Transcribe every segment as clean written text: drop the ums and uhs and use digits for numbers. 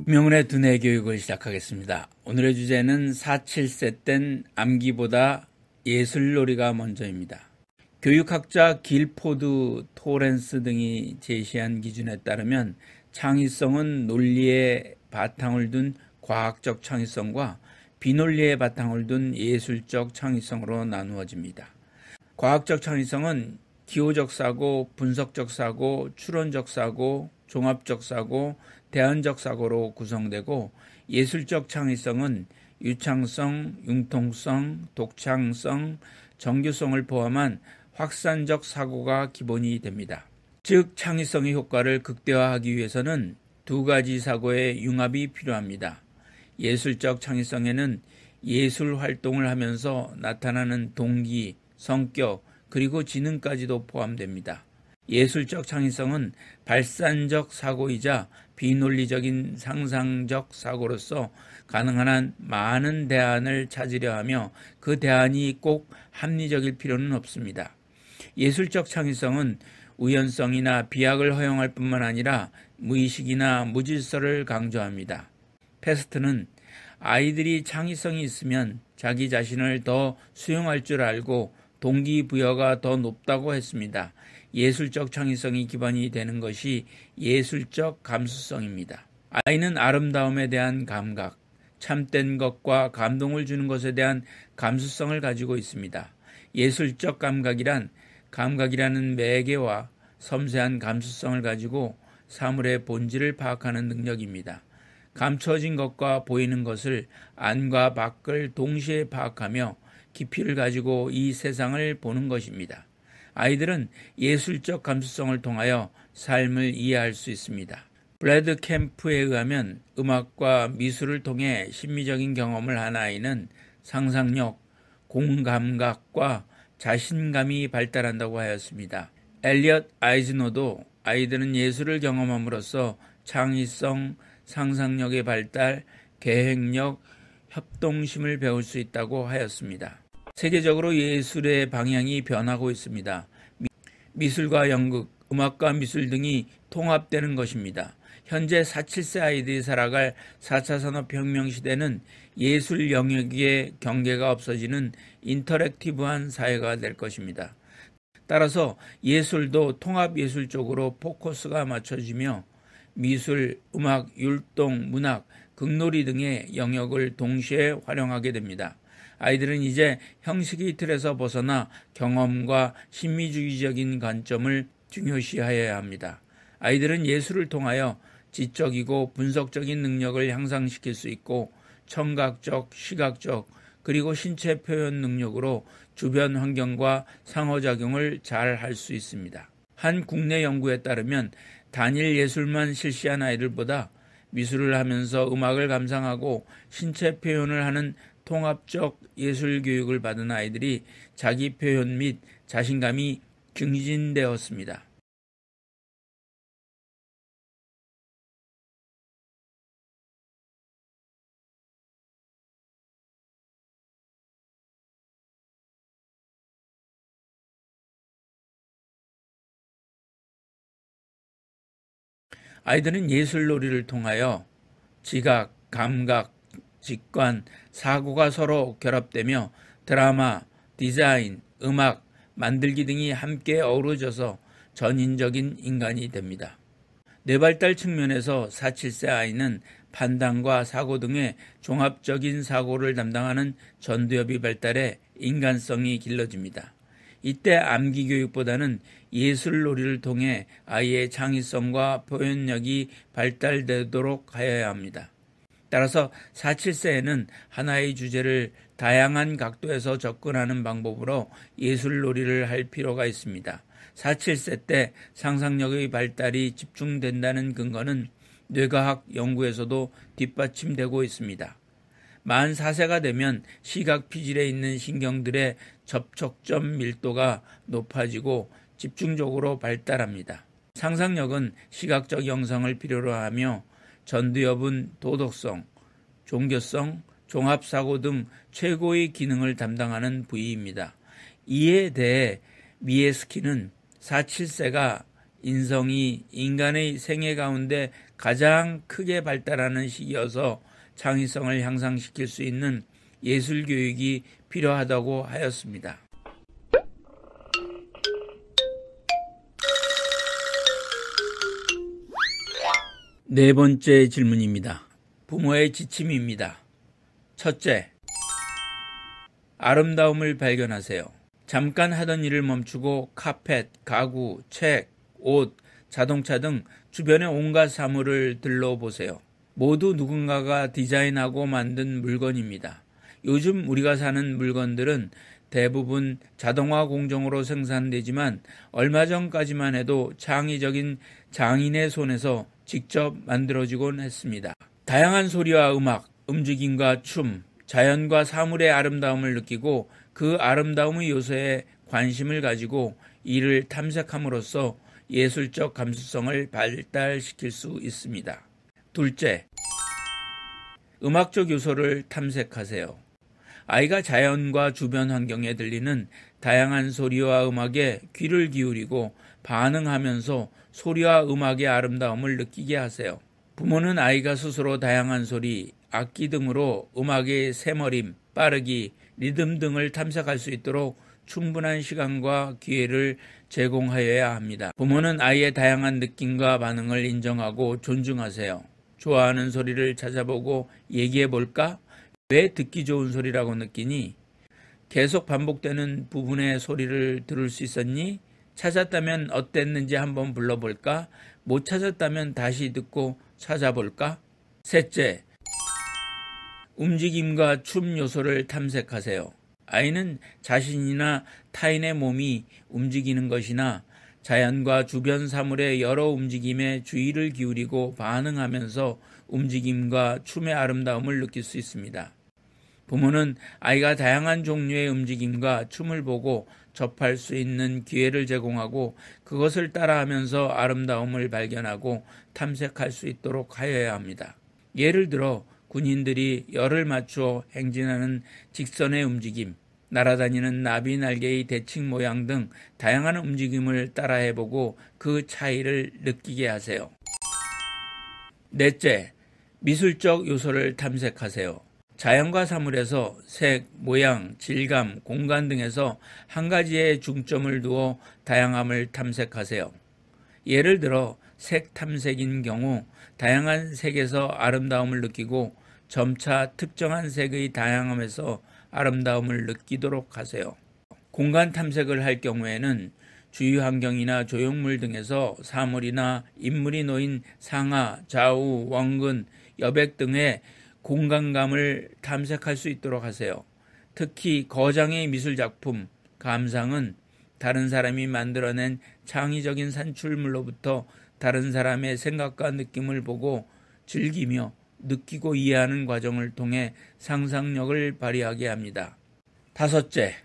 명운의 두뇌 교육을 시작하겠습니다. 오늘의 주제는 4-7세 땐 암기보다 예술놀이가 먼저입니다. 교육학자 길포드 토렌스 등이 제시한 기준에 따르면 창의성은 논리에 바탕을 둔 과학적 창의성과 비논리에 바탕을 둔 예술적 창의성으로 나누어집니다. 과학적 창의성은 기호적 사고, 분석적 사고, 추론적 사고, 종합적 사고, 대안적 사고로 구성되고, 예술적 창의성은 유창성, 융통성, 독창성, 정교성을 포함한 확산적 사고가 기본이 됩니다. 즉 창의성의 효과를 극대화하기 위해서는 두 가지 사고의 융합이 필요합니다. 예술적 창의성에는 예술 활동을 하면서 나타나는 동기, 성격, 그리고 지능까지도 포함됩니다. 예술적 창의성은 발산적 사고이자 비논리적인 상상적 사고로서 가능한 한 많은 대안을 찾으려 하며 그 대안이 꼭 합리적일 필요는 없습니다. 예술적 창의성은 우연성이나 비약을 허용할 뿐만 아니라 무의식이나 무질서를 강조합니다. 패스트는 아이들이 창의성이 있으면 자기 자신을 더 수용할 줄 알고 동기부여가 더 높다고 했습니다. 예술적 창의성이 기반이 되는 것이 예술적 감수성입니다. 아이는 아름다움에 대한 감각, 참된 것과 감동을 주는 것에 대한 감수성을 가지고 있습니다. 예술적 감각이라는 매개와 섬세한 감수성을 가지고 사물의 본질을 파악하는 능력입니다. 감춰진 것과 보이는 것을 안과 밖을 동시에 파악하며 깊이를 가지고 이 세상을 보는 것입니다. 아이들은 예술적 감수성을 통하여 삶을 이해할 수 있습니다. 브래드 캠프에 의하면 음악과 미술을 통해 심미적인 경험을 한 아이는 상상력, 공감각과 자신감이 발달한다고 하였습니다. 엘리엇 아이즈너도 아이들은 예술을 경험함으로써 창의성, 상상력의 발달, 계획력, 협동심을 배울 수 있다고 하였습니다. 세계적으로 예술의 방향이 변하고 있습니다. 미술과 연극, 음악과 미술 등이 통합되는 것입니다. 현재 4-7세 아이들이 살아갈 4차 산업혁명 시대는 예술 영역의 경계가 없어지는 인터랙티브한 사회가 될 것입니다. 따라서 예술도 통합예술 쪽으로 포커스가 맞춰지며 미술, 음악, 율동, 문학, 극놀이 등의 영역을 동시에 활용하게 됩니다. 아이들은 이제 형식의 틀에서 벗어나 경험과 심미주의적인 관점을 중요시하여야 합니다. 아이들은 예술을 통하여 지적이고 분석적인 능력을 향상시킬 수 있고 청각적, 시각적, 그리고 신체 표현 능력으로 주변 환경과 상호작용을 잘 할 수 있습니다. 한 국내 연구에 따르면 단일 예술만 실시한 아이들보다 미술을 하면서 음악을 감상하고 신체 표현을 하는 통합적 예술 교육을 받은 아이들이 자기 표현 및 자신감이 증진되었습니다. 아이들은 예술놀이를 통하여 지각, 감각, 직관, 사고가 서로 결합되며 드라마, 디자인, 음악, 만들기 등이 함께 어우러져서 전인적인 인간이 됩니다. 뇌발달 측면에서 4-7세 아이는 판단과 사고 등의 종합적인 사고를 담당하는 전두엽이 발달해 인간성이 길러집니다. 이때 암기 교육보다는 예술놀이를 통해 아이의 창의성과 표현력이 발달되도록 하여야 합니다. 따라서 4-7세에는 하나의 주제를 다양한 각도에서 접근하는 방법으로 예술놀이를 할 필요가 있습니다. 4-7세 때 상상력의 발달이 집중된다는 근거는 뇌과학 연구에서도 뒷받침되고 있습니다. 만 4세가 되면 시각 피질에 있는 신경들의 접촉점 밀도가 높아지고 집중적으로 발달합니다. 상상력은 시각적 영상을 필요로 하며 전두엽은 도덕성, 종교성, 종합사고 등 최고의 기능을 담당하는 부위입니다. 이에 대해 미에스키는 4-7세가 인성이 인간의 생애 가운데 가장 크게 발달하는 시기여서 창의성을 향상시킬 수 있는 예술 교육이 필요하다고 하였습니다. 네 번째 질문입니다. 부모의 지침입니다. 첫째, 아름다움을 발견하세요. 잠깐 하던 일을 멈추고 카펫, 가구, 책, 옷, 자동차 등 주변의 온갖 사물을 들러보세요. 모두 누군가가 디자인하고 만든 물건입니다. 요즘 우리가 사는 물건들은 대부분 자동화 공정으로 생산되지만 얼마 전까지만 해도 창의적인 장인의 손에서 직접 만들어지곤 했습니다. 다양한 소리와 음악, 움직임과 춤, 자연과 사물의 아름다움을 느끼고 그 아름다움의 요소에 관심을 가지고 이를 탐색함으로써 예술적 감수성을 발달시킬 수 있습니다. 둘째, 음악적 요소를 탐색하세요. 아이가 자연과 주변 환경에 들리는 다양한 소리와 음악에 귀를 기울이고 반응하면서 소리와 음악의 아름다움을 느끼게 하세요. 부모는 아이가 스스로 다양한 소리, 악기 등으로 음악의 새머림, 빠르기, 리듬 등을 탐색할 수 있도록 충분한 시간과 기회를 제공하여야 합니다. 부모는 아이의 다양한 느낌과 반응을 인정하고 존중하세요. 좋아하는 소리를 찾아보고 얘기해 볼까? 왜 듣기 좋은 소리라고 느끼니? 계속 반복되는 부분의 소리를 들을 수 있었니? 찾았다면 어땠는지 한번 불러볼까? 못 찾았다면 다시 듣고 찾아볼까? 셋째, 움직임과 춤 요소를 탐색하세요. 아이는 자신이나 타인의 몸이 움직이는 것이나 자연과 주변 사물의 여러 움직임에 주의를 기울이고 반응하면서 움직임과 춤의 아름다움을 느낄 수 있습니다. 부모는 아이가 다양한 종류의 움직임과 춤을 보고 접할 수 있는 기회를 제공하고 그것을 따라하면서 아름다움을 발견하고 탐색할 수 있도록 하여야 합니다. 예를 들어 군인들이 열을 맞추어 행진하는 직선의 움직임, 날아다니는 나비 날개의 대칭 모양 등 다양한 움직임을 따라해보고 그 차이를 느끼게 하세요. 넷째, 미술적 요소를 탐색하세요. 자연과 사물에서 색, 모양, 질감, 공간 등에서 한 가지에 중점을 두어 다양함을 탐색하세요. 예를 들어 색 탐색인 경우 다양한 색에서 아름다움을 느끼고 점차 특정한 색의 다양함에서 아름다움을 느끼도록 하세요. 공간 탐색을 할 경우에는 주위 환경이나 조형물 등에서 사물이나 인물이 놓인 상하, 좌우, 원근, 여백 등의 공간감을 탐색할 수 있도록 하세요. 특히 거장의 미술작품, 감상은 다른 사람이 만들어낸 창의적인 산출물로부터 다른 사람의 생각과 느낌을 보고 즐기며 느끼고 이해하는 과정을 통해 상상력을 발휘하게 합니다. 다섯째,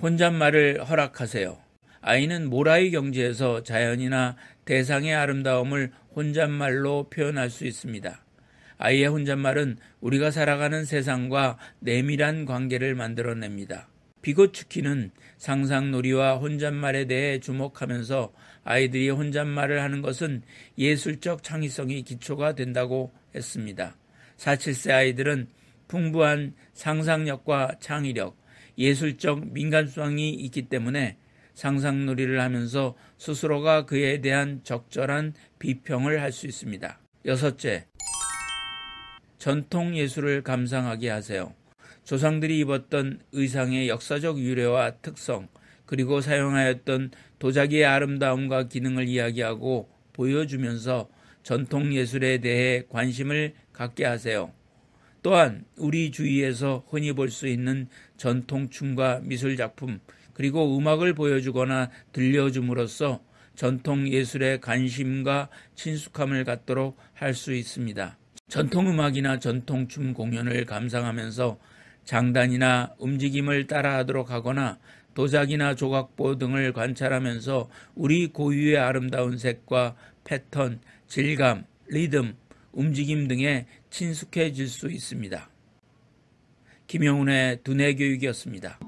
혼잣말을 허락하세요. 아이는 모라의 경지에서 자연이나 대상의 아름다움을 혼잣말로 표현할 수 있습니다. 아이의 혼잣말은 우리가 살아가는 세상과 내밀한 관계를 만들어냅니다. 비고츠키는 상상놀이와 혼잣말에 대해 주목하면서 아이들이 혼잣말을 하는 것은 예술적 창의성이 기초가 된다고 했습니다. 4-7세 아이들은 풍부한 상상력과 창의력, 예술적 민감성이 있기 때문에 상상놀이를 하면서 스스로가 그에 대한 적절한 비평을 할 수 있습니다. 여섯째, 전통 예술을 감상하게 하세요. 조상들이 입었던 의상의 역사적 유래와 특성, 그리고 사용하였던 도자기의 아름다움과 기능을 이야기하고 보여주면서 전통 예술에 대해 관심을 갖게 하세요. 또한 우리 주위에서 흔히 볼 수 있는 전통춤과 미술작품, 그리고 음악을 보여주거나 들려줌으로써 전통 예술에 관심과 친숙함을 갖도록 할 수 있습니다. 전통음악이나 전통춤 공연을 감상하면서 장단이나 움직임을 따라하도록 하거나 도자기나 조각보 등을 관찰하면서 우리 고유의 아름다운 색과 패턴, 질감, 리듬, 움직임 등에 친숙해질 수 있습니다. 김영훈의 두뇌교육이었습니다.